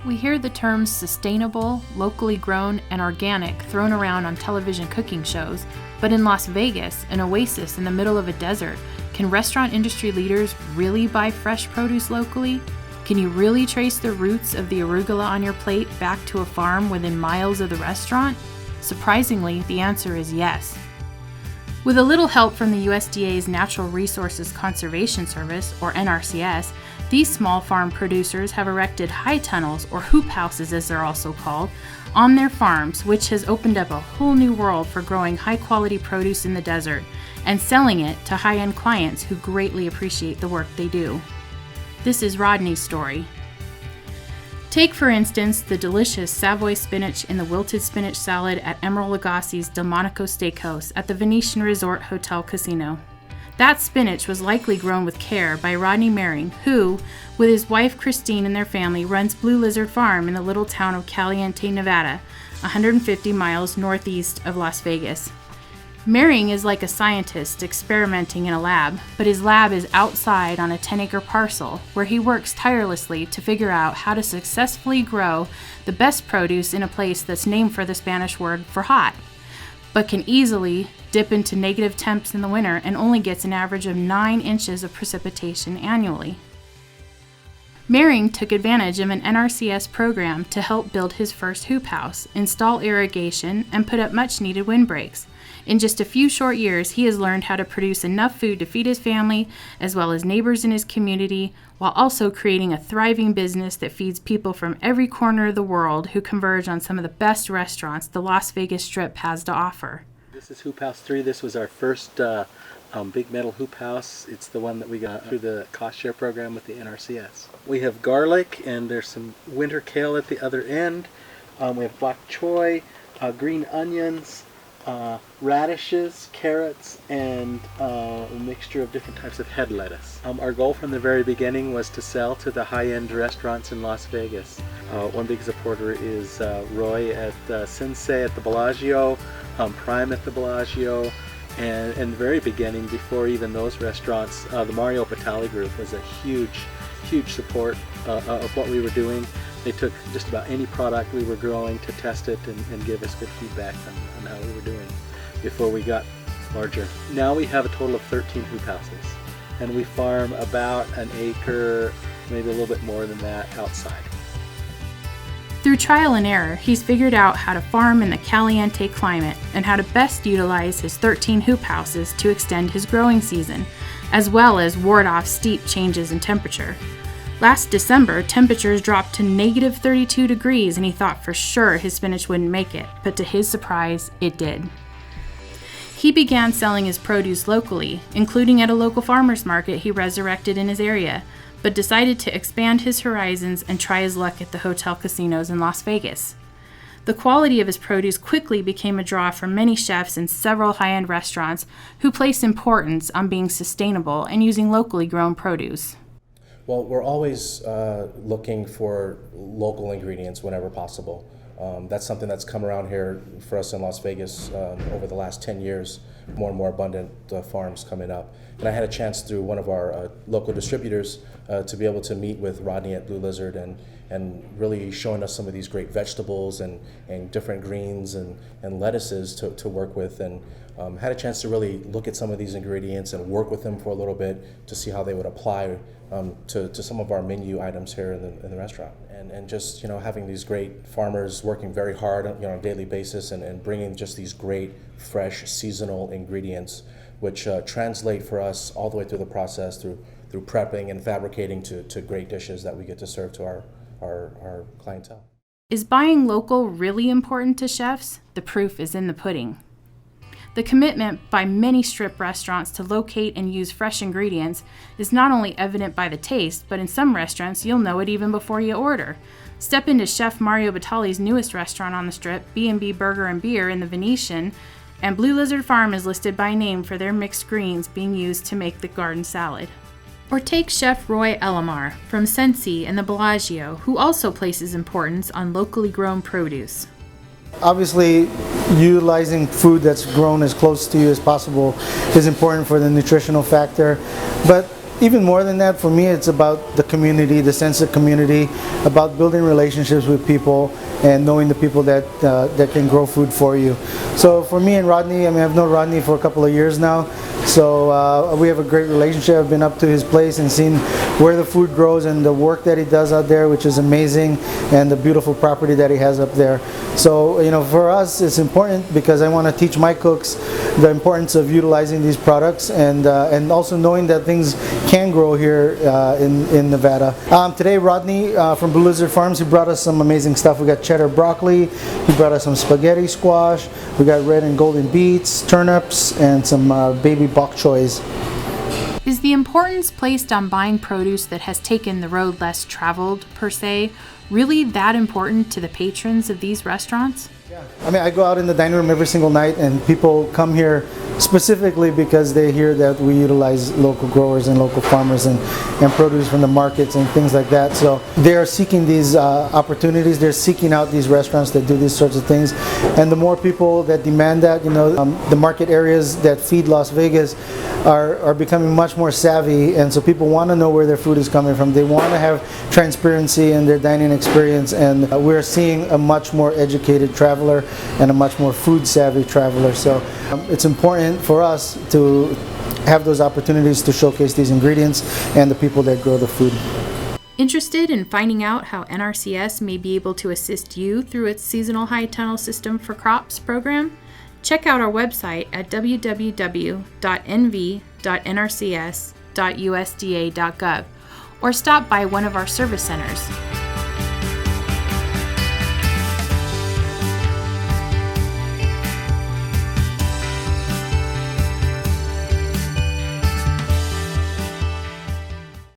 We hear the terms sustainable, locally grown, and organic thrown around on television cooking shows, but in Las Vegas, an oasis in the middle of a desert, can restaurant industry leaders really buy fresh produce locally? Can you really trace the roots of the arugula on your plate back to a farm within miles of the restaurant? Surprisingly, the answer is yes. With a little help from the USDA's Natural Resources Conservation Service, or NRCS, these small farm producers have erected high tunnels, or hoop houses as they're also called, on their farms, which has opened up a whole new world for growing high-quality produce in the desert and selling it to high-end clients who greatly appreciate the work they do. This is Rodney's story. Take, for instance, the delicious Savoy spinach in the wilted spinach salad at Emeril Lagasse's Delmonico Steakhouse at the Venetian Resort Hotel Casino. That spinach was likely grown with care by Rodney Mering, who, with his wife Christine and their family, runs Blue Lizard Farm in the little town of Caliente, Nevada, 150 miles northeast of Las Vegas. Mering is like a scientist experimenting in a lab, but his lab is outside on a 10-acre parcel where he works tirelessly to figure out how to successfully grow the best produce in a place that's named for the Spanish word for hot, but can easily dip into negative temps in the winter and only gets an average of 9 inches of precipitation annually. Mering took advantage of an NRCS program to help build his first hoop house, install irrigation, and put up much-needed windbreaks. In just a few short years, he has learned how to produce enough food to feed his family, as well as neighbors in his community, while also creating a thriving business that feeds people from every corner of the world who converge on some of the best restaurants the Las Vegas Strip has to offer. This is Hoop House 3. This was our first big metal hoop house. It's the one that we got through the cost share program with the NRCS. We have garlic, and there's some winter kale at the other end. We have bok choy, green onions, radishes, carrots, and a mixture of different types of head lettuce. Our goal from the very beginning was to sell to the high-end restaurants in Las Vegas. One big supporter is Roy at Sensei at the Bellagio, Prime at the Bellagio, and in the very beginning, before even those restaurants, the Mario Batali Group was a huge support of what we were doing. They took just about any product we were growing to test it and give us good feedback on how we were doing before we got larger. Now we have a total of 13 hoop houses, and we farm about an acre, maybe a little bit more than that, outside. Through trial and error, he's figured out how to farm in the caliente climate and how to best utilize his 13 hoop houses to extend his growing season, as well as ward off steep changes in temperature. Last December, temperatures dropped to negative 32 degrees, and he thought for sure his spinach wouldn't make it, but to his surprise, it did. He began selling his produce locally, including at a local farmer's market he resurrected in his area, but decided to expand his horizons and try his luck at the hotel casinos in Las Vegas. The quality of his produce quickly became a draw for many chefs in several high-end restaurants who place importance on being sustainable and using locally grown produce. Well, we're always looking for local ingredients whenever possible. That's something that's come around here for us in Las Vegas over the last 10 years, more and more abundant farms coming up. And I had a chance through one of our local distributors to be able to meet with Rodney at Blue Lizard and really showing us some of these great vegetables and different greens and lettuces to work with, and had a chance to really look at some of these ingredients and work with them for a little bit to see how they would apply to some of our menu items here in the restaurant. And just, having these great farmers working very hard on a daily basis and bringing just these great, fresh, seasonal ingredients, which translate for us all the way through the process, through prepping and fabricating to great dishes that we get to serve to our clientele. Is buying local really important to chefs? The proof is in the pudding. The commitment by many strip restaurants to locate and use fresh ingredients is not only evident by the taste, but in some restaurants you'll know it even before you order. Step into Chef Mario Batali's newest restaurant on the Strip, B&B Burger and Beer in the Venetian, and Blue Lizard Farm is listed by name for their mixed greens being used to make the garden salad. Or take Chef Roy Elamar from Sensi and the Bellagio, who also places importance on locally grown produce. Obviously, utilizing food that's grown as close to you as possible is important for the nutritional factor, but even more than that, for me, it's about the community, the sense of community, about building relationships with people and knowing the people that can grow food for you. So for me and Rodney, I mean, I've known Rodney for a couple of years now, so we have a great relationship. I've been up to his place and seen where the food grows and the work that he does out there, which is amazing, and the beautiful property that he has up there. So, you know, for us, it's important because I want to teach my cooks the importance of utilizing these products and also knowing that things can grow here in Nevada. Today, Rodney from Blue Lizard Farms, he brought us some amazing stuff. We got cheddar broccoli, he brought us some spaghetti squash, we got red and golden beets, turnips, and some baby bok choys. Is the importance placed on buying produce that has taken the road less traveled, per se, really that important to the patrons of these restaurants? Yeah. I mean, I go out in the dining room every single night, and people come here specifically because they hear that we utilize local growers and local farmers and produce from the markets and things like that. So they are seeking these opportunities. They're seeking out these restaurants that do these sorts of things. And the more people that demand that, you know, the market areas that feed Las Vegas are becoming much more savvy, and so people want to know where their food is coming from. They want to have transparency in their dining experience, and we're seeing a much more educated traveler and a much more food savvy traveler. So it's important for us to have those opportunities to showcase these ingredients and the people that grow the food. Interested in finding out how NRCS may be able to assist you through its Seasonal High Tunnel System for Crops program? Check out our website at www.nv.nrcs.usda.gov or stop by one of our service centers.